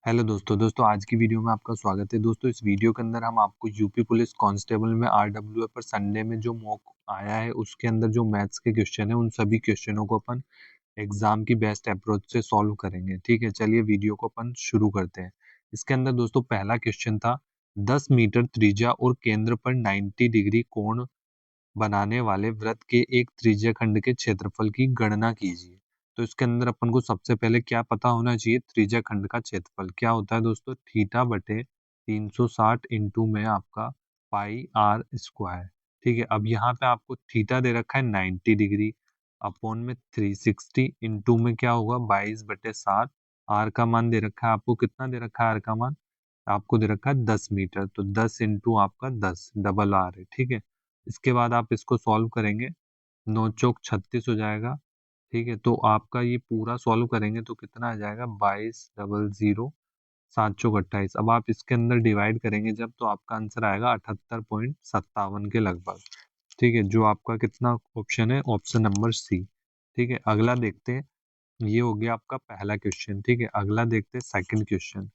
Hello दोस्तों आज की वीडियो में आपका स्वागत है। दोस्तों इस वीडियो के अंदर हम आपको यूपी पुलिस कांस्टेबल में आरडब्ल्यूए पर संडे में जो मॉक आया है उसके अंदर जो मैथ्स के क्वेश्चन है उन सभी क्वेश्चनों को अपन एग्जाम की बेस्ट अप्रोच से सॉल्व करेंगे। ठीक है, चलिए वीडियो को अपन शुरू करते हैं। इसके अंदर दोस्तों पहला क्वेश्चन था 10 मीटर त्रिज्या और केंद्र पर 90 डिग्री कोण बनाने वाले वृत्त के एक त्रिज्या खंड के क्षेत्रफल की गणना कीजिए। तो इसके अंदर अपन को सबसे पहले क्या पता होना चाहिए, त्रिज्या खंड का क्षेत्रफल क्या होता है दोस्तों, थीटा बटे 360 इंटू में आपका पाई आर स्क्वायर। ठीक है, अब यहाँ पे आपको थीटा दे रखा है 90 डिग्री अपॉन में 360 इंटू में क्या होगा 22/7। आर का मान दे रखा है आपको, कितना दे रखा है आर का मान, आपको दे रखा है 10 मीटर, तो 10 इंटू आपका 10 डबल आर है। ठीक है, इसके बाद आप इसको सॉल्व करेंगे, 9 चौक 36 हो जाएगा। ठीक है, तो आपका ये पूरा सॉल्व करेंगे तो कितना आ जाएगा 22 00 7 चौक 28। अब आप इसके अंदर डिवाइड करेंगे जब, तो आपका आंसर आएगा 78.57 के लगभग। ठीक है, जो आपका कितना ऑप्शन है, ऑप्शन नंबर सी। ठीक है, अगला देखते हैं। ये हो गया आपका पहला क्वेश्चन। ठीक है, अगला देखते हैं सेकंड क्वेश्चन।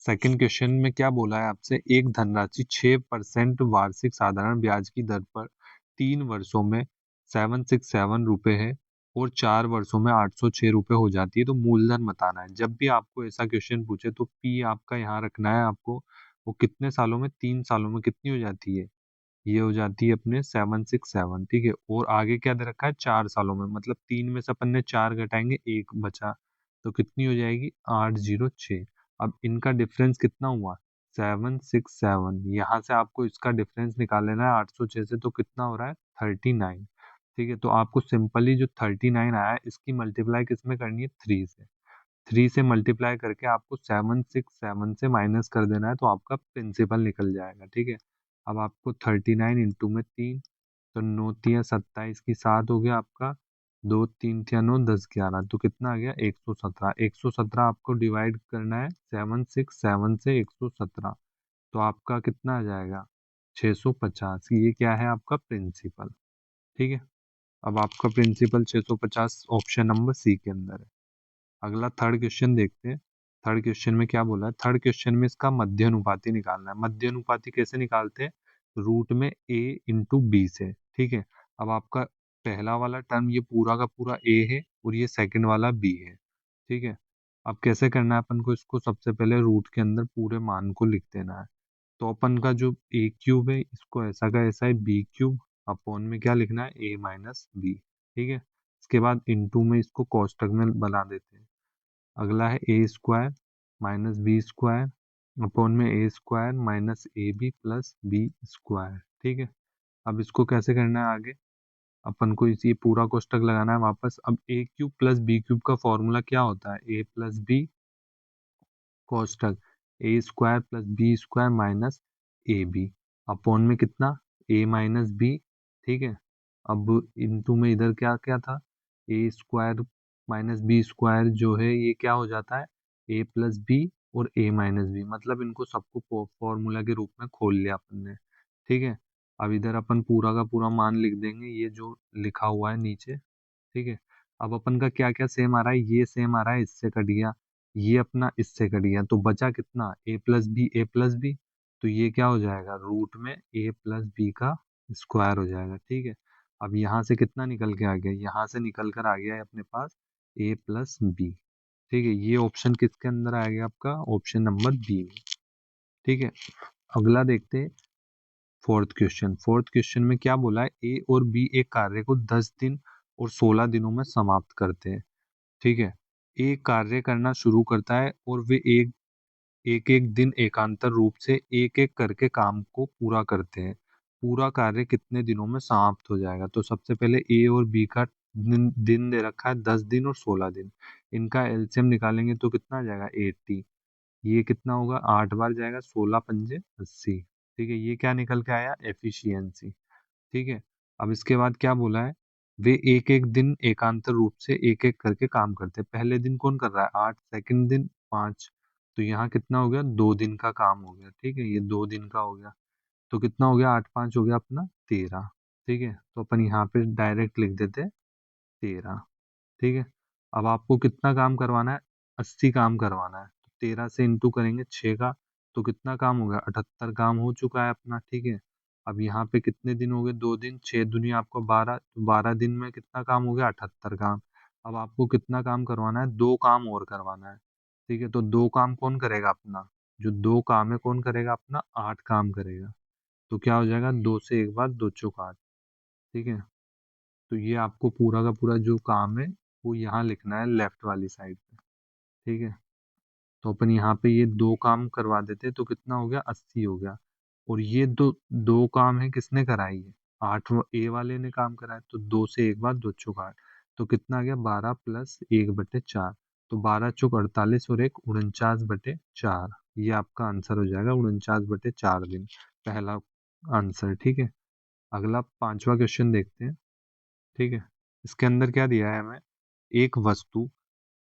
सेकंड क्वेश्चन में क्या बोला है आपसे, एक धनराशि 6% वार्षिक साधारण ब्याज की दर पर 3 वर्षों में 767 रुपए है और 4 वर्षों में 806 रुपए हो जाती है, तो मूलधन बताना है। जब भी आपको ऐसा क्वेश्चन पूछे तो पी आपका यहाँ रखना है आपको। वो कितने सालों में, 3 सालों में कितनी हो जाती है, ये हो जाती है अपने 767। ठीक है, और आगे क्या दे रखा है 4 सालों में, मतलब 3 में से अपन ने 4 घटाएंगे, एक बचा, तो कितनी हो जाएगी 806। अब इनका डिफरेंस कितना हुआ 767, यहाँ से आपको इसका डिफरेंस निकाल लेना है 806 से, तो कितना हो रहा है 39। ठीक है, तो आपको सिंपली जो 39 आया है इसकी मल्टीप्लाई किस में करनी है, 3 से। 3 से मल्टीप्लाई करके आपको 767 से माइनस कर देना है, तो आपका प्रिंसिपल निकल जाएगा। ठीक है, अब आपको 39 इंटू में 3, तो 9 तिया 27 की 7 हो गया आपका, 2 3 तिया 9 10 11, तो कितना आ गया 117। 117 आपको डिवाइड करना है 767 से 117, तो आपका कितना आ जाएगा 650। ये क्या है आपका प्रिंसिपल। ठीक है, अब आपका प्रिंसिपल 650 ऑप्शन नंबर सी के अंदर है। अगला थर्ड क्वेश्चन देखते हैं। थर्ड क्वेश्चन में क्या बोला है, थर्ड क्वेश्चन में इसका मध्य अनुपाती निकालना है। मध्य अनुपाती कैसे निकालते हैं, रूट में ए इंटू बी से। ठीक है, अब आपका पहला वाला टर्म ये पूरा का पूरा ए है और ये सेकंड वाला बी है। ठीक है, अब कैसे करना है अपन को, इसको सबसे पहले रूट के अंदर पूरे मान को लिख देना है। तो अपन का जो ए क्यूब है इसको ऐसा का ऐसा है बी क्यूब, अपॉन में क्या लिखना है ए माइनस बी। ठीक है, इसके बाद इनटू में इसको कोष्टक में बना देते हैं। अगला है A square minus B square upon में A square minus A B plus B square. ठीक है, अब इसको कैसे करना है आगे, अपन को इसी पूरा कोष्टक लगाना है वापस। अब A cube plus B cube का फॉर्मूला क्या होता है, ए प्लस बी कोष्टक A square plus B square minus A B upon में कितना ए माइनस बी। ठीक है, अब इनटू में इधर क्या क्या था, ए स्क्वायर माइनस बी स्क्वायर जो है ये क्या हो जाता है ए प्लस बी और ए माइनस बी, मतलब इनको सबको फॉर्मूला के रूप में खोल लिया अपन ने। ठीक है, अब इधर अपन पूरा का पूरा मान लिख देंगे, ये जो लिखा हुआ है नीचे। ठीक है, अब अपन का क्या क्या सेम आ रहा है, ये सेम आ रहा है, इससे कट गया, ये अपना इससे कट गया, तो बचा कितना ए प्लस बी, ए प्लस बी, तो ये क्या हो जाएगा रूट में ए प्लस बी का स्क्वायर हो जाएगा। ठीक है, अब यहाँ से कितना निकल के आ गया, यहाँ से निकल कर आ गया है अपने पास ए प्लस बी। ठीक है, ये ऑप्शन किसके अंदर आ गया आपका, ऑप्शन नंबर बी में। ठीक है, अगला देखते हैं फोर्थ क्वेश्चन। फोर्थ क्वेश्चन में क्या बोला है, ए और बी एक कार्य को 10 दिन और 16 दिनों में समाप्त करते हैं। ठीक है, ए कार्य करना शुरू करता है और वे एक एक एक दिन एकांतर रूप से एक एक करके काम को पूरा करते हैं। पूरा कार्य कितने दिनों में समाप्त हो जाएगा, तो सबसे पहले ए और बी का दिन दे रखा है 10 दिन और 16 दिन। इनका एलसीएम निकालेंगे तो कितना आ जाएगा 80। ये कितना होगा 8 बार जाएगा, 16 पंजे 80। ठीक है, ये क्या निकल के आया एफिशिएंसी। ठीक है, अब इसके बाद क्या बोला है, वे एक एक दिन एकांतर रूप से एक एक करके काम करते हैं। पहले दिन कौन कर रहा है 8, सेकंड दिन 5, तो यहाँ कितना हो गया 2 दिन का काम हो गया। ठीक है, ये 2 दिन का हो गया, तो कितना हो गया 8 5 हो गया अपना 13। ठीक है, तो अपन यहाँ पे डायरेक्ट लिख देते 13। ठीक है, अब आपको कितना काम करवाना है 80 काम करवाना है, तो 13 से इंटू करेंगे 6 का, तो कितना काम हो गया, 78 काम हो चुका है अपना। ठीक है, अब यहाँ पे कितने दिन हो गए, 2 दिन, 6 दूनी आपको 12, तो 12 दिन में कितना काम हो गया, 78 काम। अब आपको कितना काम करवाना है, 2 काम और करवाना है। ठीक है, तो 2 काम कौन करेगा अपना, जो 2 काम है कौन करेगा अपना, 8 काम करेगा। तो क्या हो जाएगा, 2 से 1 बार 2 चौक 8। ठीक है, तो ये आपको पूरा का पूरा जो काम है वो यहाँ लिखना है लेफ्ट वाली साइड पे। ठीक है, तो अपन यहाँ पे ये 2 काम करवा देते तो कितना हो गया, 80 हो गया। और ये दो 2 काम है किसने कराई है, 8 ए वाले ने काम कराया, तो 2 से 1 बार 2 चौक 8। तो कितना आ गया, 12 + 1/4। तो 12 चौक 48 और 1 49/4। ये आपका आंसर हो जाएगा 49/4 दिन, पहला आंसर। ठीक है, अगला 5वां क्वेश्चन देखते हैं। ठीक है, इसके अंदर क्या दिया है हमें, एक वस्तु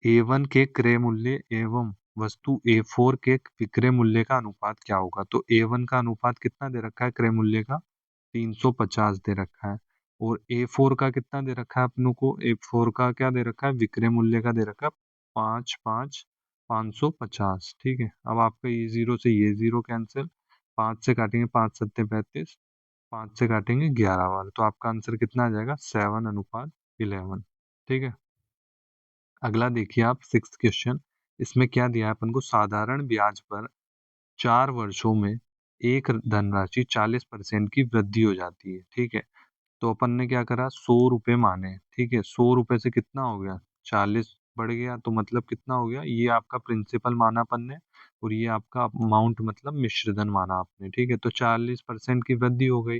A1 के क्रय मूल्य एवं वस्तु A4 के विक्रय मूल्य का अनुपात क्या होगा। तो A1 का अनुपात कितना दे रखा है क्रय मूल्य का, 350 दे रखा है। और A4 का कितना दे रखा है अपनों को, A4 का क्या दे रखा है, विक्रय मूल्य का दे रखा है 550। ठीक है, अब आपका ये जीरो से ये जीरो कैंसिल, 5 से काटेंगे 5 × 7 = 35, 5 से काटेंगे 11 बार, तो आपका आंसर कितना आ जाएगा, 7:11। ठीक है, अगला देखिए आप 6th क्वेश्चन। इसमें क्या दिया है अपन को, साधारण ब्याज पर 4 वर्षों में एक धनराशि 40% की वृद्धि हो जाती है। ठीक है, तो अपन ने क्या करा, 100 रुपये माने। ठीक है, 100 रुपये से कितना हो गया, 40 बढ़ गया, तो मतलब कितना हो गया, ये आपका प्रिंसिपल माना अपन ने, और ये आपका अमाउंट मतलब मिश्रधन माना आपने। ठीक है, तो 40% की वृद्धि हो गई।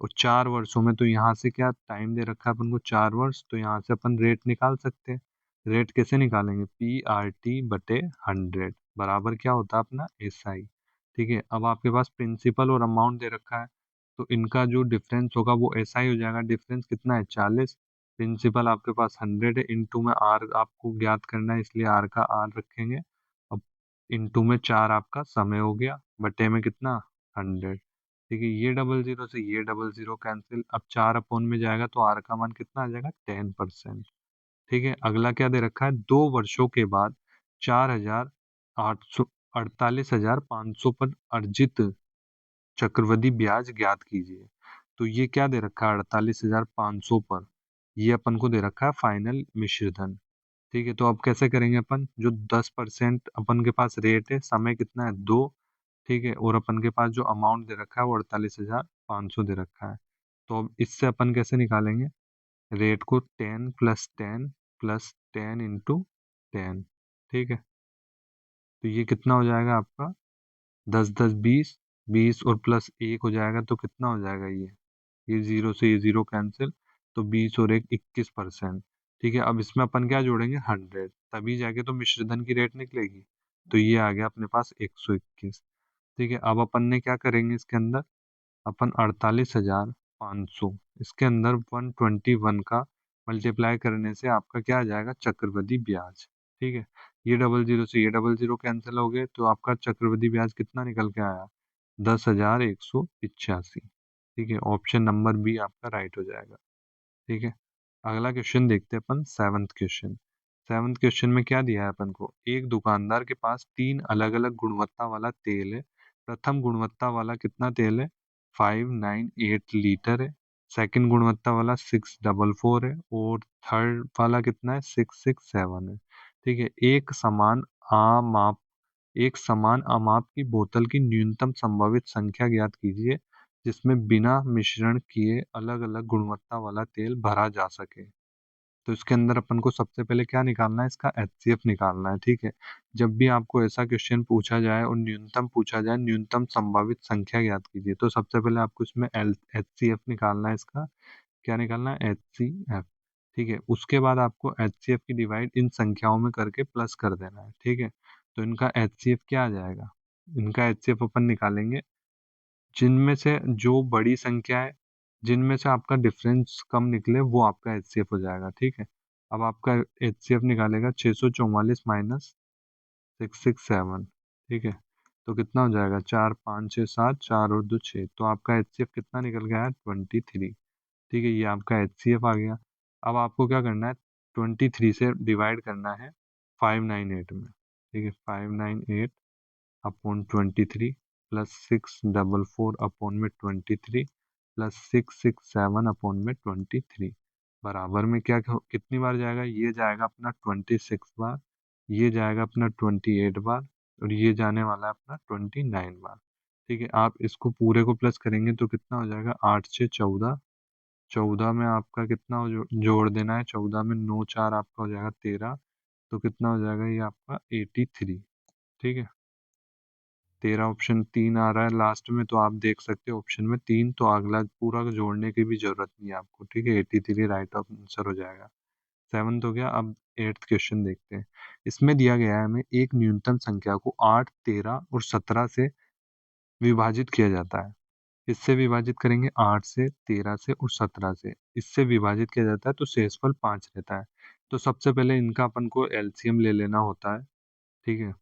और 4 वर्षों में, तो यहाँ से क्या टाइम दे रखा है अपन को, 4 वर्ष, तो यहाँ से अपन रेट निकाल सकते हैं। रेट कैसे निकालेंगे, PRT/100 बराबर क्या होता है अपना, SI। ठीक है, अब आपके पास प्रिंसिपल और अमाउंट दे रखा है, तो इनका जो डिफरेंस होगा वो SI हो जाएगा। डिफरेंस कितना है, 40। प्रिंसिपल आपके पास 100 है, इंटू में R आपको ज्ञात करना है, इसलिए R का R रखेंगे। अब इंटू में 4 आपका समय हो गया, बटे में कितना, 100। ठीक है, ये डबल जीरो से ये डबल जीरो कैंसिल, अब 4 में जाएगा तो आर का मान कितना आ जाएगा, 10%। ठीक है, अगला क्या दे रखा है, 2 वर्षों के बाद 48,500 पर अर्जित चक्रवृद्धि ब्याज ज्ञात कीजिए। तो ये क्या दे रखा है, 48,500 पर, ये अपन को दे रखा है फाइनल मिश्रधन। ठीक है, तो अब कैसे करेंगे अपन, जो 10% अपन के पास रेट है, समय कितना है, 2। ठीक है, और अपन के पास जो अमाउंट दे रखा है वो 48,500 दे रखा है। तो अब इससे अपन कैसे निकालेंगे, रेट को 10 + 10 + 10 × 10। ठीक है, तो ये कितना हो जाएगा आपका, 10 10 20, 20 और +1 हो जाएगा, तो कितना हो जाएगा ये जीरो से ये जीरो कैंसिल, तो 20 और 1 21%। ठीक है, अब इसमें अपन क्या जोड़ेंगे, 100, तभी जाके तो मिश्रधन की रेट निकलेगी। तो ये आ गया अपने पास 121। ठीक है, अब अपन ने क्या करेंगे इसके अंदर, अपन 48,500 इसके अंदर 121 का मल्टीप्लाई करने से आपका क्या आ जाएगा, चक्रवृद्धि ब्याज। ठीक है, ये डबल जीरो से ये डबल जीरो कैंसिल हो गए, तो आपका चक्रवृद्धि ब्याज कितना निकल के आया, 10,185। ठीक है, ऑप्शन नंबर बी आपका राइट हो जाएगा। ठीक है, अगला क्वेश्चन देखते हैं अपन, 7th क्वेश्चन। 7th क्वेश्चन में क्या दिया है अपन को, एक दुकानदार के पास 3 अलग अलग गुणवत्ता वाला तेल है। प्रथम गुणवत्ता वाला कितना तेल है, 598 लीटर है। सेकंड गुणवत्ता वाला 644 है, और थर्ड वाला कितना है, 667 है। ठीक है, आमाप एक समान अमाप की बोतल की न्यूनतम संभावित संख्या ज्ञात कीजिए जिसमें बिना मिश्रण किए अलग अलग गुणवत्ता वाला तेल भरा जा सके। तो इसके अंदर अपन को सबसे पहले क्या निकालना है, इसका HCF निकालना है। ठीक है, जब भी आपको ऐसा क्वेश्चन पूछा जाए और न्यूनतम पूछा जाए, न्यूनतम संभावित संख्या ज्ञात कीजिए, तो सबसे पहले आपको इसमें HCF निकालना है। इसका क्या निकालना है, HCF। ठीक है, उसके बाद आपको HCF की डिवाइड इन संख्याओं में करके प्लस कर देना है। ठीक है, तो इनका HCF क्या आ जाएगा, इनका HCF अपन निकालेंगे जिनमें से जो बड़ी संख्या है, जिनमें से आपका डिफरेंस कम निकले, वो आपका HCF हो जाएगा। ठीक है, अब आपका HCF निकालेगा 644 माइनस 667। ठीक है, तो कितना हो जाएगा, 4 5 6 7, 4 और 2 6, तो आपका HCF कितना निकल गया है, 23। ठीक है, ये आपका HCF आ गया। अब आपको क्या करना है, 23 से डिवाइड करना है 598 में। ठीक है, 598 अपॉन 23 प्लस 644 अपॉन में 23 प्लस 667 अपॉन में 23 बराबर में क्या कितनी बार जाएगा? ये जाएगा अपना 26 बार, ये जाएगा अपना 28 बार, और ये जाने वाला है अपना 29 बार। ठीक है, आप इसको पूरे को प्लस करेंगे तो कितना हो जाएगा? 8 से 14, 14 में आपका कितना जोड़ देना है? 14 में 9 4 आपका हो जाएगा 13, तो कितना हो जाएगा ये आपका 83। ठीक है, 13 ऑप्शन 3 आ रहा है लास्ट में, तो आप देख सकते हो ऑप्शन में 3, तो अगला पूरा जोड़ने की भी जरूरत नहीं है आपको। ठीक है, 83 राइट आंसर हो जाएगा। 7th हो गया। अब 8th क्वेश्चन देखते हैं। इसमें दिया गया है हमें एक न्यूनतम संख्या को 8, 13 और 17 से विभाजित किया जाता है। इससे विभाजित करेंगे 8 से, 13 से और 17 से, इससे विभाजित किया जाता है तो शेषफल 5 रहता है। तो सबसे पहले इनका अपन को एलसीएम ले लेना होता है। ठीक है,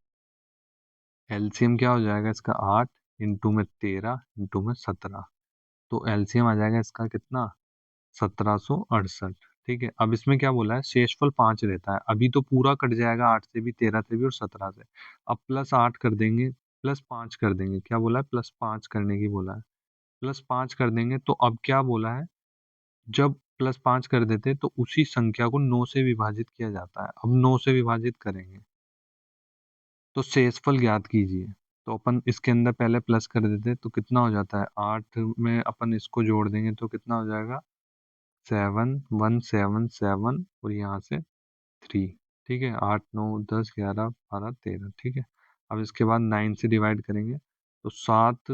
एलसीएम क्या हो जाएगा इसका? 8 इंटू में 13 इंटू में 17, तो एलसीएम आ जाएगा इसका कितना? 1768। ठीक है, अब इसमें क्या बोला है? शेषफल 5 रहता है। अभी तो पूरा कट जाएगा 8 से भी, 13 से भी और 17 से। अब प्लस 8 कर देंगे, प्लस 5 कर देंगे। क्या बोला है? प्लस 5 करने की बोला है। प्लस 5 कर देंगे तो अब क्या बोला है? जब प्लस 5 कर देते तो उसी संख्या को 9 से विभाजित किया जाता है। अब 9 से विभाजित करेंगे तो शेषफल ज्ञात कीजिए। तो अपन इसके अंदर पहले प्लस कर देते तो कितना हो जाता है? 8 में अपन इसको जोड़ देंगे तो कितना हो जाएगा? 7 1 7 7 और यहाँ से 3। ठीक है, 8 9 10 11 12 13। ठीक है, अब इसके बाद 9 से डिवाइड करेंगे तो 7।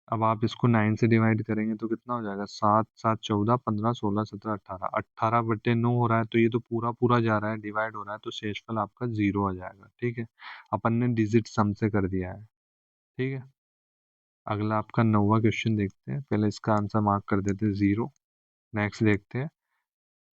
अब आप इसको 9 से डिवाइड करेंगे तो कितना हो जाएगा? 7 7 14 15 16 17 18, 18/9 हो रहा है, तो ये तो पूरा पूरा जा रहा है, डिवाइड हो रहा है, तो शेषफल आपका 0 आ जाएगा। ठीक है, अपन ने डिजिट सम से कर दिया है। ठीक है, अगला आपका 9वां क्वेश्चन देखते हैं। पहले इसका आंसर मार्क कर देते हैं 0। नेक्स्ट देखते हैं।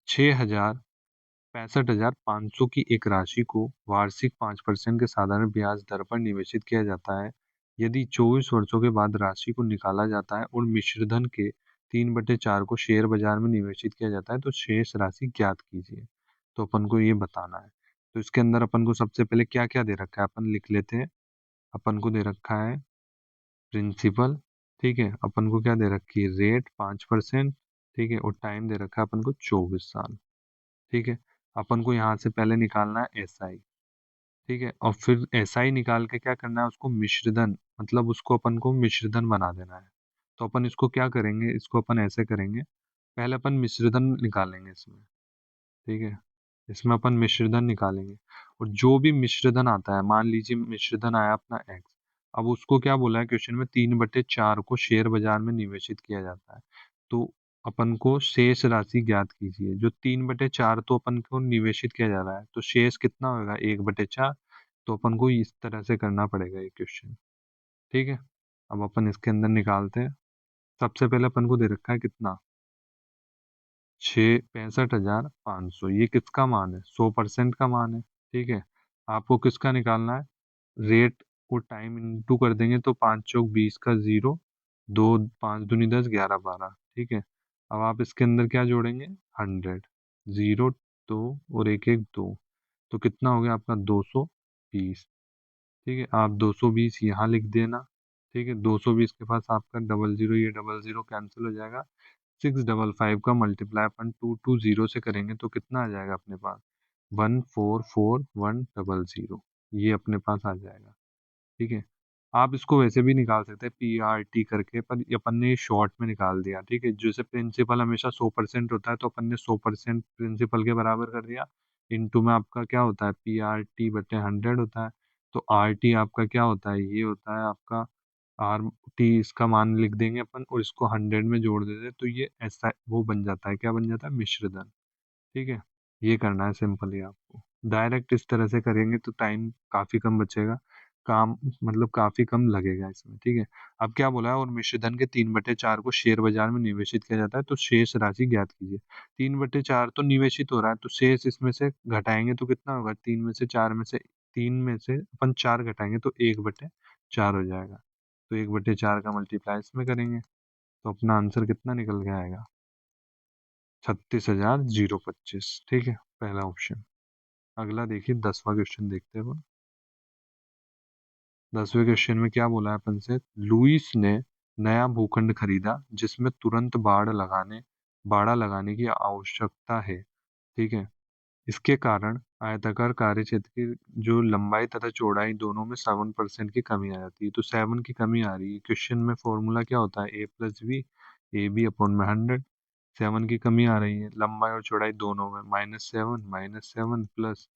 6,65,500 की एक राशि को वार्षिक 5% के साधारण ब्याज दर पर निवेशित किया जाता है। यदि 24 वर्षों के बाद राशि को निकाला जाता है और मिश्रधन के 3/4 को शेयर बाजार में निवेशित किया जाता है तो शेष राशि ज्ञात कीजिए। तो अपन को ये बताना है। तो इसके अंदर अपन को सबसे पहले क्या क्या दे रखा है अपन लिख लेते हैं। अपन को दे रखा है प्रिंसिपल। ठीक है, अपन को क्या दे रखी है? रेट 5%। ठीक है, और टाइम दे रखा है अपन को 24 साल। ठीक है, अपन को यहाँ से पहले निकालना है एसआई। ठीक है, और फिर एसआई निकाल के क्या करना है? उसको मिश्रधन, मतलब उसको अपन को मिश्रधन बना देना है। तो अपन इसको क्या करेंगे? इसको अपन ऐसे करेंगे, पहले अपन मिश्रधन निकालेंगे इसमें। ठीक है, इसमें अपन मिश्रधन निकालेंगे, और जो भी मिश्रधन आता है, मान लीजिए मिश्रधन आया अपना एक्स। अब उसको क्या बोला है क्वेश्चन में? 3/4 को शेयर बाजार में निवेशित किया जाता है। तो अपन को शेष राशि ज्ञात कीजिए। जो 3/4 तो अपन को निवेशित किया जा रहा है, तो शेष कितना होगा? 1/4। तो अपन को इस तरह से करना पड़ेगा ये क्वेश्चन। ठीक है, अब अपन इसके अंदर निकालते हैं। सबसे पहले अपन को दे रखा है कितना? 65,500। ये किसका मान है? 100% का मान है। ठीक है, आपको किसका निकालना है? रेट को टाइम इनटू कर देंगे तो 5 चौक 20 का 0, 2 5 दूनी 10 11 12। ठीक है, अब आप इसके अंदर क्या जोड़ेंगे? 100, 0 2 और एक एक 2, तो कितना हो गया आपका? 220। ठीक है, आप 220 यहाँ लिख देना। ठीक है, 220 के पास आपका डबल जीरो, ये डबल जीरो कैंसिल हो जाएगा। 655 का मल्टीप्लाई अपन 220 से करेंगे तो कितना आ जाएगा अपने पास? 144,100। ये अपने पास आ जाएगा। ठीक है, आप इसको वैसे भी निकाल सकते हैं PRT करके, पर अपन ने शॉर्ट में निकाल दिया। ठीक है, जैसे प्रिंसिपल हमेशा 100% होता है तो अपन ने 100% प्रिंसिपल के बराबर कर दिया। इनटू में आपका क्या होता है? PRT/100 होता है। तो RT आपका क्या होता है? ये होता है आपका RT। इसका मान लिख देंगे अपन और इसको 100 में जोड़ देते हैं तो ये ऐसा वो बन जाता है। क्या बन जाता है? मिश्रधन। ठीक है, ये करना है सिंपली आपको। डायरेक्ट इस तरह से करेंगे तो टाइम काफी कम बचेगा, काम मतलब काफी कम लगेगा इसमें। ठीक है, अब क्या बोला है? और मिश्रधन के 3/4 को शेयर बाजार में निवेशित किया जाता है तो शेष राशि ज्ञात कीजिए। 3/4 तो निवेशित हो रहा है, तो शेष इसमें से घटाएंगे तो कितना होगा? 3 में से अपन 4 घटाएंगे तो 1/4 हो जाएगा। तो 1/4 का मल्टीप्लाई इसमें करेंगे तो अपना आंसर कितना निकल के आएगा? 36,025। ठीक है, पहला ऑप्शन। अगला देखिए 10वां क्वेश्चन देखते हैं अपन। 10वें क्वेश्चन में क्या बोला है अपन से, लुइस ने नया भूखंड खरीदा जिसमें तुरंत बाड़ा लगाने की आवश्यकता है। ठीक है। इसके कारण आयताकार कार्य क्षेत्र की जो लंबाई तथा चौड़ाई दोनों में 7% की कमी आ जाती है। तो 7 की कमी आ रही है। क्वेश्चन में फॉर्मूला क्या होता है, A+B, AB अपॉन में 100। 7 की कमी आ रही है, लंबाई और चौड़ाई दोनों में, -7 प्लस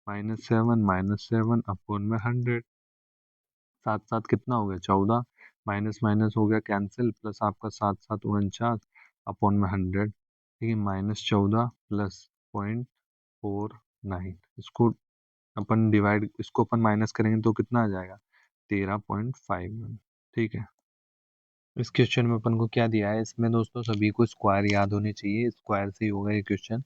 -7 अपॉन में 100। साथ साथ कितना हो गया, 14, माइनस माइनस हो गया कैंसिल, प्लस आपका 7×7 49 अपॉन में 100। ठीक है, -14 प्लस 0.49, इसको अपन माइनस करेंगे तो कितना आ जाएगा, 13.51। ठीक है। इस क्वेश्चन में अपन को क्या दिया है, इसमें दोस्तों सभी को स्क्वायर याद होने चाहिए, स्क्वायर से ही होगा ये क्वेश्चन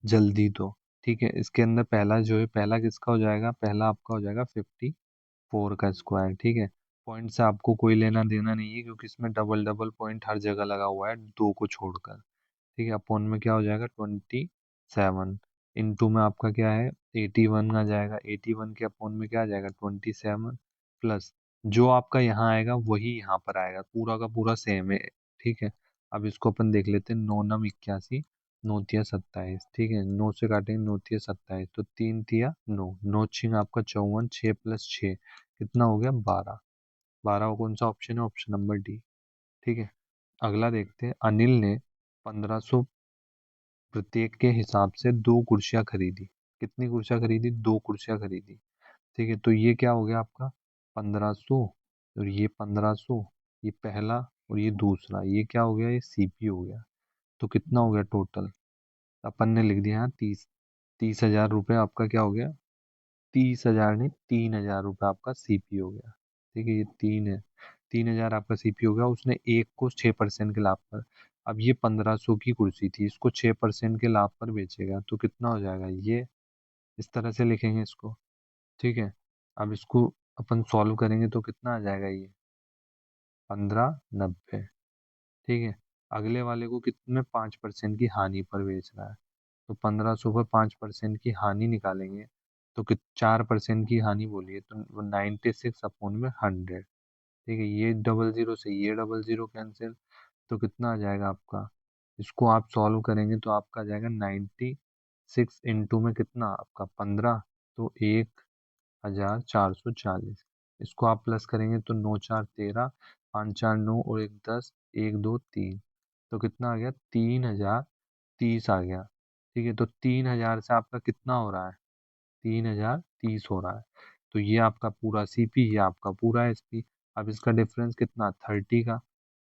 जल्दी तो। ठीक है, इसके अंदर पहला जो है, पहला किसका हो जाएगा, पहला आपका हो जाएगा 54 का स्क्वायर। ठीक है। पॉइंट से आपको कोई लेना देना नहीं है, क्योंकि इसमें डबल डबल पॉइंट हर जगह लगा हुआ है, दो को छोड़कर। ठीक है, अपॉन में क्या हो जाएगा, 27। इनटू में आपका क्या है, 81 आ जाएगा। 81 के अपॉन में क्या आ जाएगा, 27, प्लस जो आपका यहाँ आएगा वही यहाँ पर आएगा, पूरा का पूरा सेम है। ठीक है। अब इसको अपन देख लेते हैं, 9×9 = 81, 9×3 = 27। ठीक है, 9 से काटेंगे, 9×3 = 27, तो 3×3 = 9, 9×6 आपका 54, 6 + 6 कितना हो गया, 12। 12 कौन सा ऑप्शन है, ऑप्शन नंबर डी। ठीक है। अगला देखते हैं, अनिल ने 1500 प्रत्येक के हिसाब से 2 कुर्सियां खरीदी। कितनी कुर्सियां खरीदी, 2 कुर्सियां खरीदी। ठीक है, तो ये क्या हो गया आपका, 1500, और ये 1500, ये पहला और ये दूसरा, ये क्या हो गया, ये सीपी हो गया। तो कितना हो गया टोटल, अपन ने लिख दिया यहाँ 30। 30,000 रुपये आपका क्या हो गया, 30,000 नहीं, 3,000 रुपये आपका सीपी हो गया। ठीक है, ये 3,000 आपका सीपी हो गया, उसने एक को 6% के लाभ पर। अब ये 1500 की कुर्सी थी, इसको 6% के लाभ पर बेचेगा, तो कितना हो जाएगा, ये इस तरह से लिखेंगे इसको। ठीक है। अब इसको अपन सॉल्व करेंगे तो कितना आ जाएगा, ये 1590। ठीक है। अगले वाले को कितने, 5% की हानि पर बेच रहा है, तो 1500 पर 5% की हानि निकालेंगे तो 4% की हानि बोलिए, तो 96/100। ठीक है, ये डबल जीरो से ये डबल जीरो कैंसिल, तो कितना आ जाएगा आपका, इसको आप सॉल्व करेंगे तो आपका आ जाएगा 96 इंटू में कितना आपका 15, तो 1440। इसको आप प्लस करेंगे तो 9×4 = 13, 5×4 = 9 और 1×10, 1×2 = 3, तो कितना आ गया, 3030 आ गया। ठीक है, तो 3000 से आपका कितना हो रहा है, 3030 हो रहा है। तो ये आपका पूरा सीपी, ये आपका पूरा एसपी। अब इसका डिफरेंस कितना, 30 का,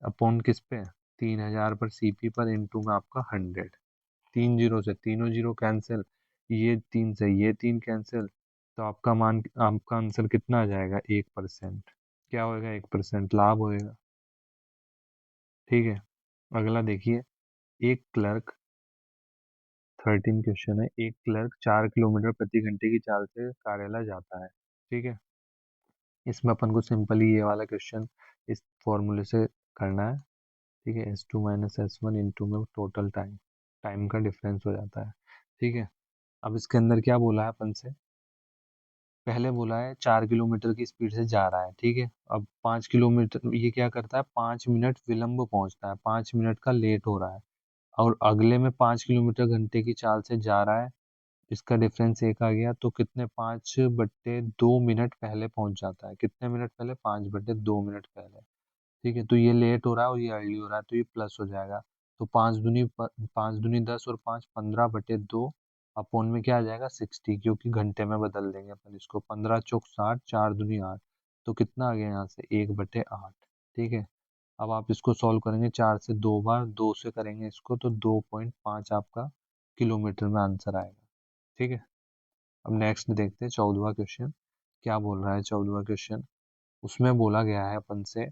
अपॉन किस पे, 3000 पर सीपी पर, इंटू में आपका 100। 3 जीरो से तीनों जीरो कैंसिल, ये 3 से ये 3 कैंसिल, तो आपका आंसर कितना आ जाएगा, 1%। क्या होएगा, 1% लाभ होएगा। ठीक है। अगला देखिए, एक क्लर्क 13 क्वेश्चन है, एक क्लर्क 4 किलोमीटर प्रति घंटे की चाल से कार्यालय जाता है। ठीक है। इसमें अपन को सिंपली ये वाला क्वेश्चन इस फॉर्मूले से करना है। ठीक है, S2 - S1 इंटू में टोटल टाइम, टाइम का डिफरेंस हो जाता है। ठीक है। अब इसके अंदर क्या बोला है अपन से, पहले बोला है 4 किलोमीटर की स्पीड से जा रहा है। ठीक है। अब 5 किलोमीटर, ये क्या करता है, 5 मिनट विलंब पहुंचता है, 5 मिनट का लेट हो रहा है। और अगले में 5 किलोमीटर घंटे की चाल से जा रहा है, इसका डिफरेंस 1 आ गया, तो कितने, 5/2 मिनट पहले पहुंच जाता है। कितने मिनट पहले, 5/2 मिनट पहले। ठीक है, तो ये लेट हो रहा है और ये अर्ली हो रहा है, तो ये प्लस हो जाएगा। तो 5 दूनी 10 और 5 15/2, अपॉन में क्या आ जाएगा, 60, क्योंकि घंटे में बदल देंगे अपन इसको, 15×4 = 60, 4 दूनी 8, तो कितना आ गया यहाँ से, 1/8। ठीक है। अब आप इसको सॉल्व करेंगे, 4 से 2 बार, 2 से करेंगे इसको, तो 2.5 आपका किलोमीटर में आंसर आएगा। ठीक है। अब नेक्स्ट देखते हैं 14वां क्वेश्चन, क्या बोल रहा है 14वां क्वेश्चन। उसमें बोला गया है अपन से,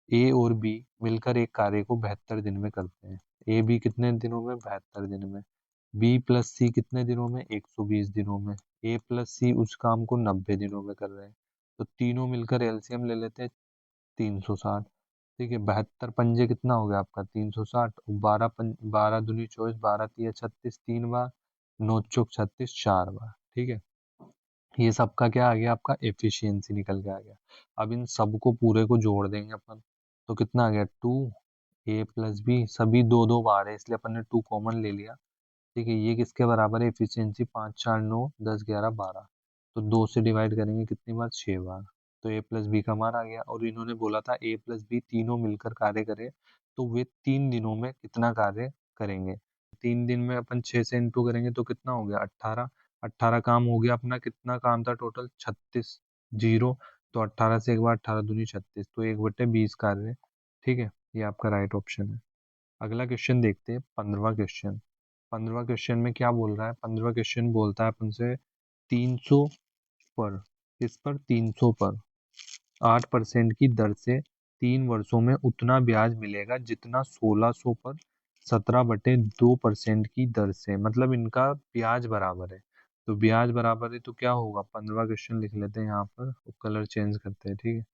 ए और बी मिलकर एक कार्य को 72 दिन में करते हैं। ए बी कितने दिनों में, 72 दिन में। बी प्लस सी कितने दिनों में, 120 दिनों में। ए प्लस सी उस काम को 90 दिनों में कर रहे हैं। तो तीनों मिलकर एलसीएम ले लेते हैं, 360। ठीक है, 72 पंजे कितना हो गया आपका, 360, 12 दूनी 24, 12 तिया 36, 3 बार, 9 चौक 36, 4 बार। ठीक है, ये सबका क्या आ गया, आपका एफिशिएंसी निकल के आ गया। अब इन सबको पूरे को जोड़ देंगे अपन, तो कितना आ गया, 2 a + b, सभी दो दो बार है इसलिए अपन ने 2 कॉमन ले लिया। ठीक है, ये किसके बराबर है, एफिशिएंसी 5 4 9 10 11 12, तो 2 से डिवाइड करेंगे कितनी बार, 6 बार। तो a + b का मान आ गया। और इन्होंने बोला था a + b तीनों मिलकर कार्य करे, तो वे 3 दिनों में कितना कार्य करेंगे। 3 दिन में अपन 6 से इंटू करेंगे तो कितना हो गया, 18। 18 काम हो गया अपना, कितना काम था टोटल, 36 जीरो। तो 18 से एक बार 18 दूनी 36, तो 1/20 कार्य। ठीक है, ये आपका राइट ऑप्शन है। अगला क्वेश्चन देखते हैं, 15वां क्वेश्चन। 15वां क्वेश्चन में क्या बोल रहा है, 15वां क्वेश्चन बोलता है अपन से 300 पर, किस पर, 300 पर 8% की दर से 3 वर्षों में उतना ब्याज मिलेगा जितना 1600 पर 17/2% की दर से, मतलब इनका ब्याज बराबर है। तो ब्याज बराबर है तो क्या होगा, 15वां क्वेश्चन लिख लेते हैं यहाँ पर, कलर चेंज करते हैं। ठीक है,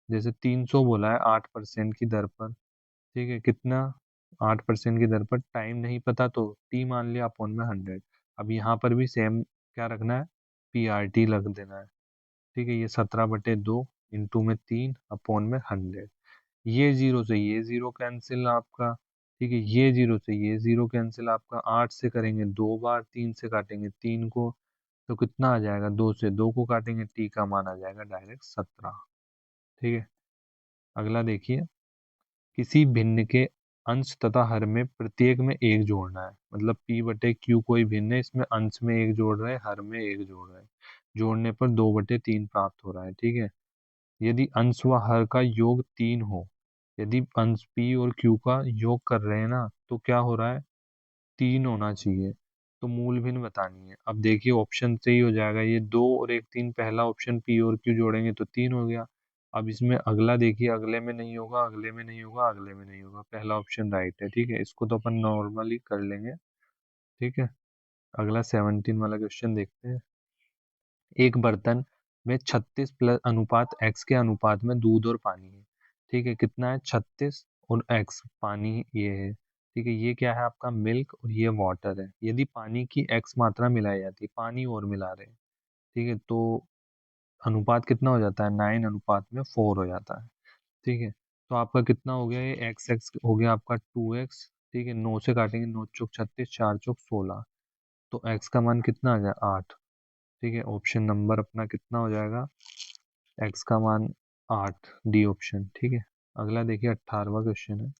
जैसे 300 बोला है 8% की दर पर, ठीक है, कितना, 8% की दर पर, टाइम नहीं पता तो टी मान लिया, अपॉन में 100। अब यहाँ पर भी सेम क्या रखना है, PRT लग देना है। ठीक है, ये 17/2 इंटू में 3 अपॉन में 100। ये जीरो से ये जीरो कैंसिल आपका। ठीक है, ये जीरो से ये जीरो कैंसिल आपका, 8 से करेंगे 2 बार, 3 से काटेंगे 3 को, तो कितना आ जाएगा, 2 से 2 को काटेंगे, टी का मान आ जाएगा डायरेक्ट 17। ठीक है, अगला देखिए, किसी भिन्न के अंश तथा हर में प्रत्येक में एक जोड़ना है, मतलब P/Q कोई भिन्न है, इसमें अंश में एक जोड़ रहा है, हर में एक जोड़ रहा है, जोड़ने पर 2/3 प्राप्त हो रहा है। ठीक है, यदि अंश व हर का योग 3 हो, यदि अंश P और Q का योग कर रहे हैं ना, तो क्या हो रहा है, 3 होना चाहिए। तो मूल भिन्न बतानी है। अब देखिए ऑप्शन से ही हो जाएगा, ये 2 और 1 3, पहला ऑप्शन P और Q जोड़ेंगे तो 3 हो गया। अब इसमें अगला देखिए, अगले में नहीं होगा, अगले में नहीं होगा, अगले में नहीं होगा, पहला ऑप्शन राइट है। ठीक है, इसको तो अपन नॉर्मली कर लेंगे। ठीक है, अगला 17 वाला क्वेश्चन देखते हैं। एक बर्तन में 36+X के अनुपात में दूध और पानी है। ठीक है, कितना है, 36 और X पानी ये है। ठीक है, ये क्या है आपका, मिल्क, और ये वाटर है। यदि पानी की X मात्रा मिलाई जाती है, पानी और मिला रहे हैं, ठीक है, तो अनुपात कितना हो जाता है, 9:4 हो जाता है। ठीक है, तो आपका कितना हो गया, ये x हो गया आपका 2x। ठीक है, 9 से काटेंगे, 9 चौक 36, 4 चौक 16, तो x का मान कितना आ गया, 8। ठीक है, ऑप्शन नंबर अपना कितना हो जाएगा, x का मान 8, डी ऑप्शन। ठीक है, अगला देखिए 18वां क्वेश्चन है।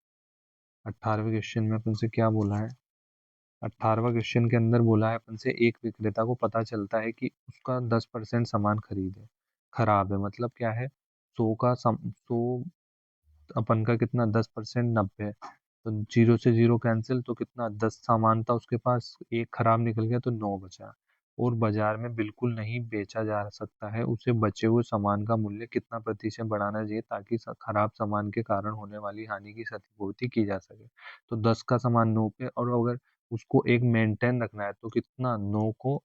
18वें क्वेश्चन में अपन से क्या बोला है, 18वां क्वेश्चन के अंदर बोला है अपन से, एक विक्रेता को पता चलता है कि उसका 10% सामान खराब है, मतलब क्या है, 100 अपन का कितना, 10%, 90, तो जीरो से जीरो कैंसिल, तो कितना, 10 सामान था उसके पास, एक खराब निकल गया तो 9 बचा। और बाजार में बिल्कुल नहीं बेचा जा सकता है, उसे बचे हुए सामान का मूल्य कितना प्रतिशत बढ़ाना चाहिए ताकि खराब सामान के कारण होने वाली हानि की क्षतिपूर्ति की जा सके। तो 10 का सामान 9 पे, और अगर उसको एक मेंटेन रखना है तो कितना, 9 को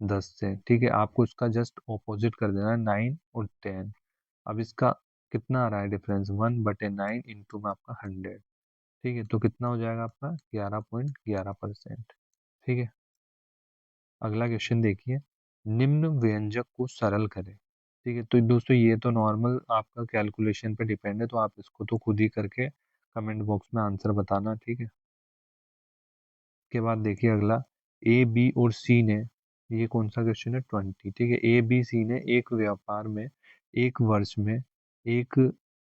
10 से। ठीक है, आपको इसका जस्ट ऑपोजिट कर देना है, 9 और 10। अब इसका कितना आ रहा है डिफरेंस, 1/9 इंटू में आपका 100। ठीक है, तो कितना हो जाएगा आपका, 11.11%। ठीक है, अगला क्वेश्चन देखिए, निम्न व्यंजक को सरल करें। ठीक है, तो दोस्तों ये तो नॉर्मल आपका कैलकुलेशन पे डिपेंड है, तो आप इसको तो खुद ही करके कमेंट बॉक्स में आंसर बताना। ठीक है, के बाद देखिए अगला, ए बी और सी ने, ये कौन सा क्वेश्चन है, 20। ठीक है, ए बी सी ने एक व्यापार में एक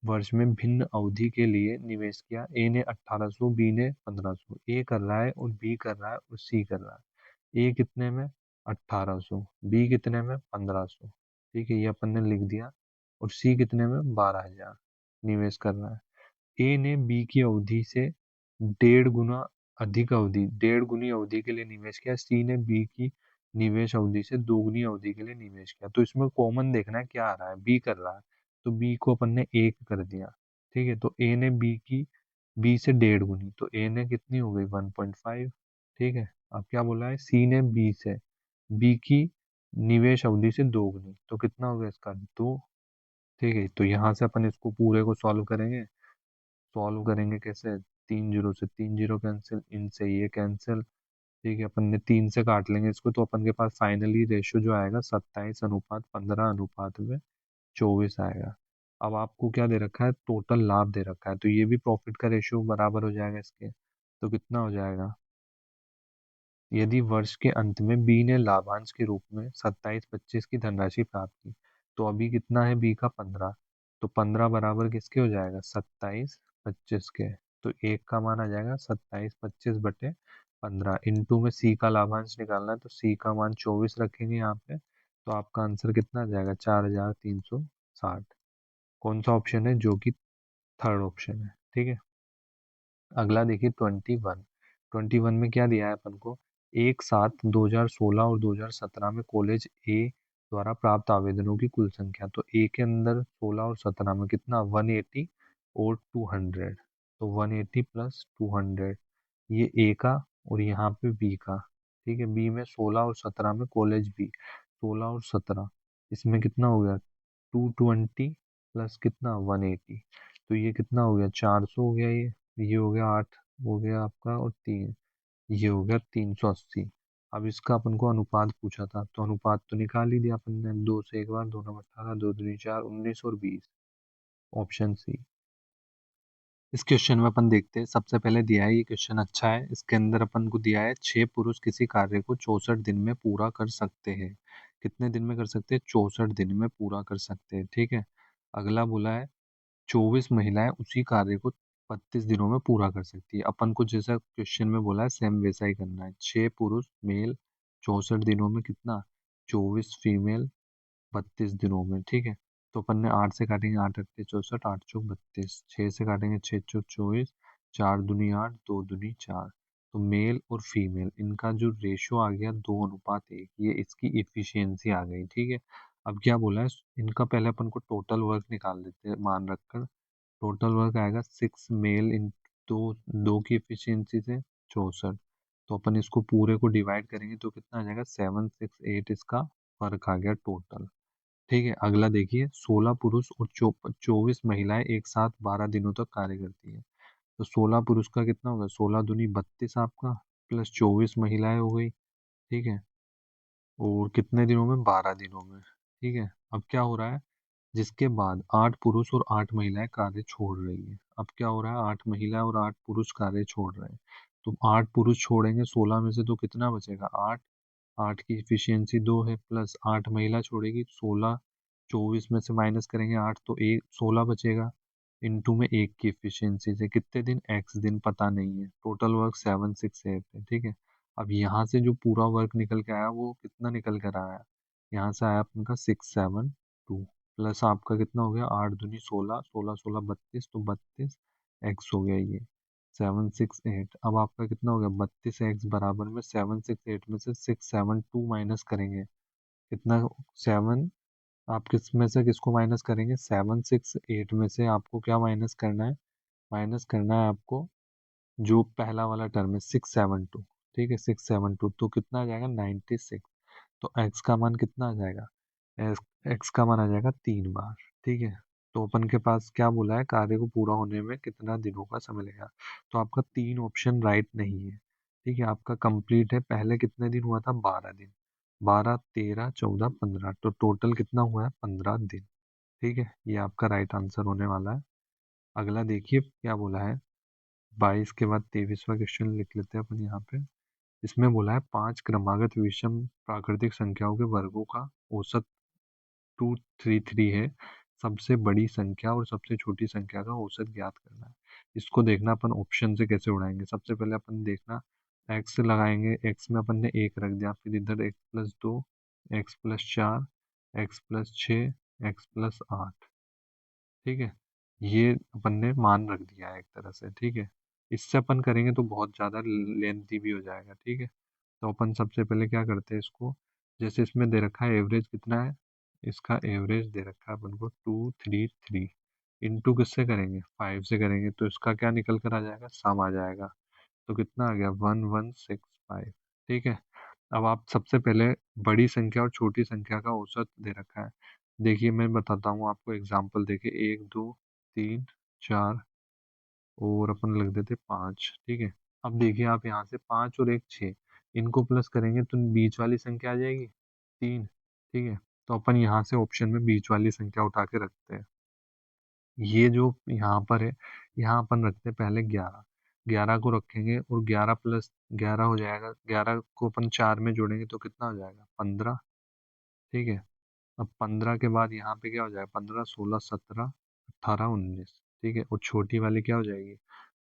वर्ष में भिन्न अवधि के लिए निवेश किया। ए ने 1800, बी ने 1500। ए कर रहा है और बी कर रहा है और सी कर रहा है। ए कितने में, 1800, बी कितने में, 1500। ठीक है, ये अपन ने लिख दिया। और सी कितने में, 12,000 निवेश कर रहा है। ए ने बी की अवधि से 1.5 गुना अधिक अवधि, 1.5 गुनी अवधि के लिए निवेश किया। सी ने बी की निवेश अवधि से 2 गुनी अवधि के लिए निवेश किया। तो इसमें कॉमन देखना है क्या आ रहा है, बी कर रहा है, तो बी को अपन ने 1 कर दिया। ठीक है, तो ए ने बी से 1.5 गुनी, तो ए ने कितनी हो गई, 1.5। ठीक है, अब क्या बोला है, सी ने बी की निवेश अवधि से 2 गुनी, तो कितना हो गया इसका, 2। ठीक है, तो यहाँ से अपन इसको पूरे को सॉल्व करेंगे। सॉल्व करेंगे कैसे, 3 जीरो से 3 जीरो कैंसिल, इनसे ये कैंसिल, ठीक है, अपन ने 3 से काट लेंगे इसको, तो अपन के पास फाइनली रेशियो जो आएगा 27:15:24 आएगा। अब आपको क्या दे रखा है, टोटल लाभ दे रखा है, तो ये भी प्रॉफिट का रेशियो बराबर हो जाएगा इसके। तो कितना हो जाएगा, यदि वर्ष के अंत में बी ने लाभांश के रूप में 27/25 की धनराशि प्राप्त की, तो अभी कितना है बी का 15, तो 15 बराबर किसके हो जाएगा, 27/25 के। तो एक का मान आ जाएगा 27/25/15, इंटू में सी का लाभांश निकालना है, तो सी का मान 24 रखेंगे यहाँ पे, तो आपका आंसर कितना आ जाएगा, 4360। कौन सा ऑप्शन है, जो कि थर्ड ऑप्शन है। ठीक है, अगला देखिए 21। 21 में क्या दिया है अपन को, एक साथ 2016 और 2017 में कॉलेज ए द्वारा प्राप्त आवेदनों की कुल संख्या, तो ए के अंदर 16 और 17 में कितना, 180 और 200, तो 180 प्लस 200, ये ए का और यहाँ पे बी का। ठीक है, बी में 16 और 17 में कॉलेज बी, 16 और 17, इसमें कितना हो गया, 220 प्लस कितना, 180, तो ये कितना हो गया, 400 हो गया, ये हो गया 8 हो गया आपका, और 3 ये हो गया 380। अब इसका अपन को अनुपात पूछा था, तो अनुपात तो निकाल ही दिया अपन ने, 2 से एक बार, 2 9 18, 2 दूनी 4, 19 और 20, ऑप्शन सी। इस क्वेश्चन में अपन देखते हैं, सबसे पहले दिया है, ये क्वेश्चन अच्छा है, इसके अंदर अपन को दिया है 6 पुरुष किसी कार्य को 64 दिन में पूरा कर सकते हैं। कितने दिन में कर सकते हैं, 64 दिन में पूरा कर सकते हैं। ठीक है, अगला बोला है 24 महिलाएं उसी कार्य को 32 दिनों में पूरा कर सकती है। अपन को जैसा क्वेश्चन में बोला है सेम वैसा ही करना है, 6 पुरुष मेल 64 दिनों में कितना, 24 फीमेल 32 दिनों में। ठीक है, तो अपन ने 8 से काटेंगे, 8 8 64, 8 चौक 32, 6 से काटेंगे, 6 चौक 24, 4 दूनी 8, 2 दूनी 4, तो मेल और फीमेल इनका जो रेशियो आ गया 2:1, ये इसकी इफिशियंसी आ गई। ठीक है, अब क्या बोला है, इनका पहले अपन को टोटल वर्क निकाल देते हैं मान रखकर। टोटल वर्क आएगा 6 मेल इन दो, दो की इफिशियंसी से 64, तो अपन इसको पूरे को डिवाइड करेंगे तो कितना आ जाएगा, 768 इसका वर्क आ गया टोटल। ठीक है, अगला देखिए 16 पुरुष और 24 महिलाएं एक साथ 12 दिनों तक कार्य करती है, तो 16 पुरुष का कितना होगा, 16 दूनी 32 आपका, प्लस 24 महिलाएं हो गई। ठीक है, और कितने दिनों में, 12 दिनों में। ठीक है, अब क्या हो रहा है, जिसके बाद 8 पुरुष और 8 महिलाएं कार्य छोड़ रही है। अब क्या हो रहा है, 8 महिला और 8 पुरुष कार्य छोड़ रहे हैं, तो 8 पुरुष छोड़ेंगे 16 में से, तो कितना बचेगा, 8, 8 की इफिशियंसी 2 है, प्लस 8 महिला छोड़ेगी 16, 24 में से माइनस करेंगे 8, तो एक 16 बचेगा, इनटू में 1 की इफिशियंसी से कितने दिन, एक्स दिन पता नहीं है, टोटल वर्क 768 है। ठीक है, अब यहाँ से जो पूरा वर्क निकल के आया वो कितना निकल कर आया, यहाँ से आया अपन का 672, प्लस आपका कितना हो गया, 8 दूनी 16, 16 16 32, तो 32 एक्स हो गया ये 768। अब आपका कितना हो गया, 32 एक्स बराबर में 768 में से 672 माइनस करेंगे, कितना, 7, आप किस में से किसको माइनस करेंगे, 768 में से आपको क्या माइनस करना है, माइनस करना है आपको जो पहला वाला टर्म है 672। ठीक है, 672 तो कितना आ जाएगा, 96, तो एक्स का मान कितना आ जाएगा, एक्स का मान आ जाएगा 3 बार। ठीक है, तो अपन के पास क्या बोला है, कार्य को पूरा होने में कितना दिनों का समय लगेगा, तो आपका 3 ऑप्शन राइट नहीं है। ठीक है, आपका कंप्लीट है, पहले कितने दिन हुआ था, 12 दिन, 12 13 14 15, तो टोटल कितना हुआ है, 15 दिन। ठीक है, ये आपका राइट आंसर होने वाला है। अगला देखिए क्या बोला है, 22 के बाद 23वां क्वेश्चन लिख लेते हैं अपन यहाँ पे। इसमें बोला है 5 क्रमागत विषम प्राकृतिक संख्याओं के वर्गों का औसत 233 है, सबसे बड़ी संख्या और सबसे छोटी संख्या का औसत ज्ञात करना है। इसको देखना अपन ऑप्शन से कैसे उड़ाएंगे, सबसे पहले अपन देखना एक्स लगाएंगे, एक्स में अपन ने 1 रख दिया, फिर इधर x+2, x+4, x+6, x+8। ठीक है, ये अपन ने मान रख दिया है एक तरह से। ठीक है, इससे अपन करेंगे तो बहुत ज़्यादा लेंथी भी हो जाएगा। ठीक है, तो अपन सबसे पहले क्या करते हैं इसको, जैसे इसमें दे रखा है एवरेज कितना है, इसका एवरेज दे रखा है अपन को 233, इंटू किससे करेंगे, 5 से करेंगे, तो इसका क्या निकल कर आ जाएगा, सम आ जाएगा, तो कितना आ गया, 1165। ठीक है, अब आप सबसे पहले बड़ी संख्या और छोटी संख्या का औसत दे रखा है। देखिए मैं बताता हूँ आपको एग्जाम्पल, देखिए 1 2 3 4 और अपन लिख देते 5। ठीक है, अब देखिए आप यहाँ से 5 और 1 6, इनको प्लस करेंगे तो बीच वाली संख्या आ जाएगी 3। ठीक है, तो अपन यहाँ से ऑप्शन में बीच वाली संख्या उठा के रखते हैं। ये जो यहाँ पर है, यहाँ अपन रखते हैं पहले 11। 11 को रखेंगे और 11 प्लस 11 हो जाएगा। 11 को अपन 4 में जोड़ेंगे तो कितना हो जाएगा? 15। ठीक है, अब 15 के बाद यहाँ पे क्या हो जाएगा? 15, 16, 17, 18, 19। ठीक है, और छोटी वाली क्या हो जाएगी?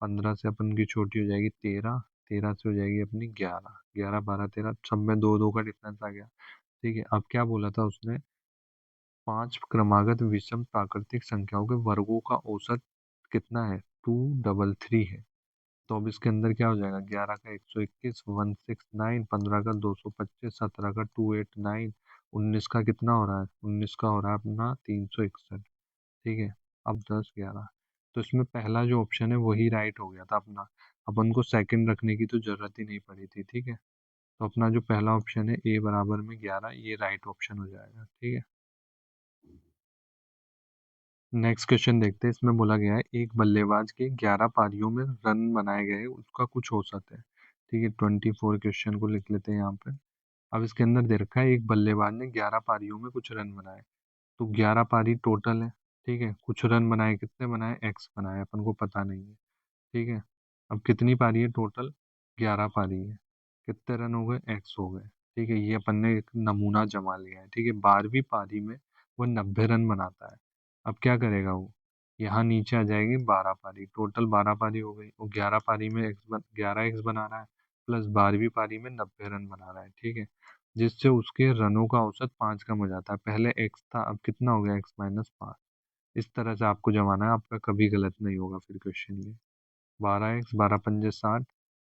15 से अपन की छोटी हो जाएगी 13। 13 से हो जाएगी अपनी 11। 11, 12, 13, सब में दो दो का डिफरेंस आ गया। ठीक है, अब क्या बोला था उसने? 5 क्रमागत विषम प्राकृतिक संख्याओं के वर्गों का औसत कितना है? 233 है। तो अब इसके अंदर क्या हो जाएगा? 11 का 121, 169, 15 का 225, 17 का 289, 19 का कितना हो रहा है? 19 का हो रहा है अपना 361। ठीक है, अब 10, 11, तो इसमें पहला जो ऑप्शन है वही राइट हो गया था अपना। अपन को सेकंड रखने की तो जरूरत ही नहीं पड़ी थी। ठीक है, तो अपना जो पहला ऑप्शन है ए बराबर में 11, ये राइट ऑप्शन हो जाएगा। ठीक है, नेक्स्ट क्वेश्चन देखते हैं। इसमें बोला गया है एक बल्लेबाज के 11 पारियों में रन बनाए गए उसका कुछ औसत है। ठीक है, 24 क्वेश्चन को लिख लेते हैं यहाँ पे। अब इसके अंदर दे रखा है एक बल्लेबाज ने 11 पारियों में कुछ रन बनाए। तो 11 पारी टोटल है। ठीक है, कुछ रन बनाए, कितने बनाए? एक्स बनाए, अपन को पता नहीं है। ठीक है, अब कितनी पारी है टोटल? 11 पारी है। कितने रन हो गए? एक्स हो गए। ठीक है, ये अपन ने एक नमूना जमा लिया है। ठीक है, 12वीं पारी में वो 90 रन बनाता है। अब क्या करेगा वो? यहाँ नीचे आ जाएगी 12 पारी, टोटल 12 पारी हो गई, और 11 पारी में 11 एक्स बना रहा है, प्लस 12वीं पारी में 90 रन बना रहा है। ठीक है, जिससे उसके रनों का औसत 5 कम हो जाता है। पहले एक्स था, अब कितना हो गया? x-5। इस तरह से आपको जमाना है, आपका कभी गलत नहीं होगा फिर क्वेश्चन ये। 12x, 12 पंजे 60,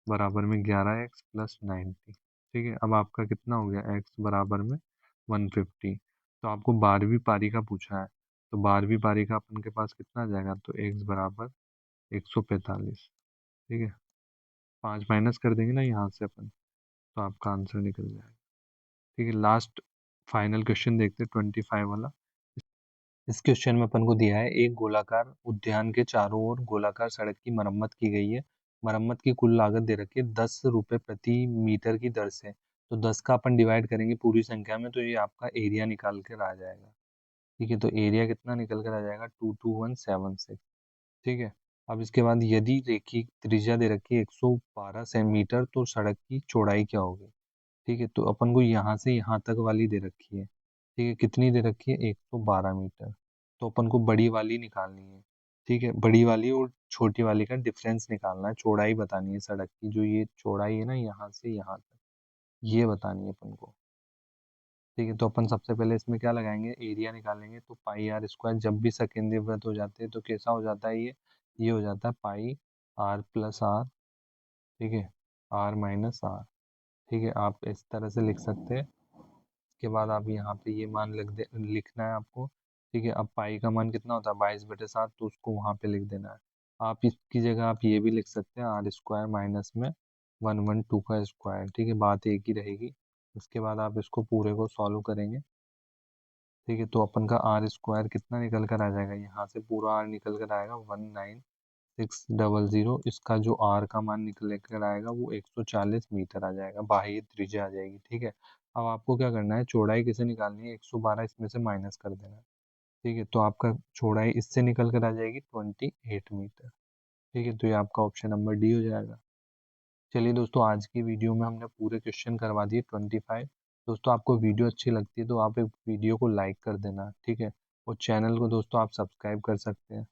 बराबर में 11x प्लस 90। ठीक है, अब आपका कितना हो गया? x बराबर में 150। तो आपको 12वीं पारी का पूछा है, तो 12वीं पारी का अपन के पास कितना आ जाएगा? तो x बराबर 145। ठीक है, 5 माइनस कर देंगे ना यहाँ से अपन, तो आपका आंसर निकल जाएगा। ठीक है, लास्ट फाइनल क्वेश्चन देखते हैं, 25 वाला। इस क्वेश्चन में अपन को दिया है एक गोलाकार उद्यान के चारों ओर गोलाकार सड़क की मरम्मत की गई है। मरम्मत की कुल लागत दे रखी है 10 रुपये प्रति मीटर की दर से। तो 10 का अपन डिवाइड करेंगे पूरी संख्या में, तो ये आपका एरिया निकाल कर आ जाएगा। ठीक है, तो एरिया कितना निकल कर आ जाएगा? 22176। ठीक है, अब इसके बाद यदि रेखी त्रिज्या दे रखी है 112 सेंटीमीटर, तो सड़क की चौड़ाई क्या होगी? ठीक है, तो अपन को यहाँ से यहाँ तक वाली दे रखी है। ठीक है, कितनी दे रखी है? 112 मीटर। तो अपन को बड़ी वाली निकालनी है। ठीक है, बड़ी वाली और छोटी वाली का डिफरेंस निकालना है, चौड़ाई बतानी है सड़क की, जो ये चौड़ाई है ना यहाँ से यहाँ तक, ये बतानी है अपन को। ठीक है, तो अपन सबसे पहले इसमें क्या लगाएंगे? एरिया निकालेंगे, तो पाई आर स्क्वायर। जब भी सेकेंडरी वृत्त हो जाते हैं तो कैसा हो जाता है ये हो जाता है पाई आर प्लस आर। ठीक है, आर माइनस आर। ठीक है, आप इस तरह से लिख सकते हैं। के बाद आप यहाँ पे ये मान लिखना है आपको। ठीक है, अब पाई का मान कितना होता है? 22/7, तो उसको वहाँ पे लिख देना है। आप इसकी जगह आप ये भी लिख सकते हैं, आर स्क्वायर माइनस में 112 का स्क्वायर। ठीक है, बात एक ही रहेगी। उसके बाद आप इसको पूरे को सॉल्व करेंगे। ठीक है, तो अपन का आर स्क्वायर कितना निकल कर आ जाएगा? यहाँ से पूरा आर निकल कर आएगा 19600। इसका जो आर का मान निकल कर आएगा वो 140 मीटर आ जाएगा, बाह्य त्रिज्या आ जाएगी। ठीक है, अब आपको क्या करना है? चौड़ाई किसे निकालनी है? 112 इसमें से माइनस कर देना है। ठीक है, तो आपका चौड़ाई इससे निकल कर आ जाएगी 28 मीटर। ठीक है, तो ये आपका ऑप्शन नंबर डी हो जाएगा। चलिए दोस्तों, आज की वीडियो में हमने पूरे क्वेश्चन करवा दिए 25। दोस्तों, आपको वीडियो अच्छी लगती है तो आप एक वीडियो को लाइक कर देना। ठीक है, और चैनल को दोस्तों आप सब्सक्राइब कर सकते हैं।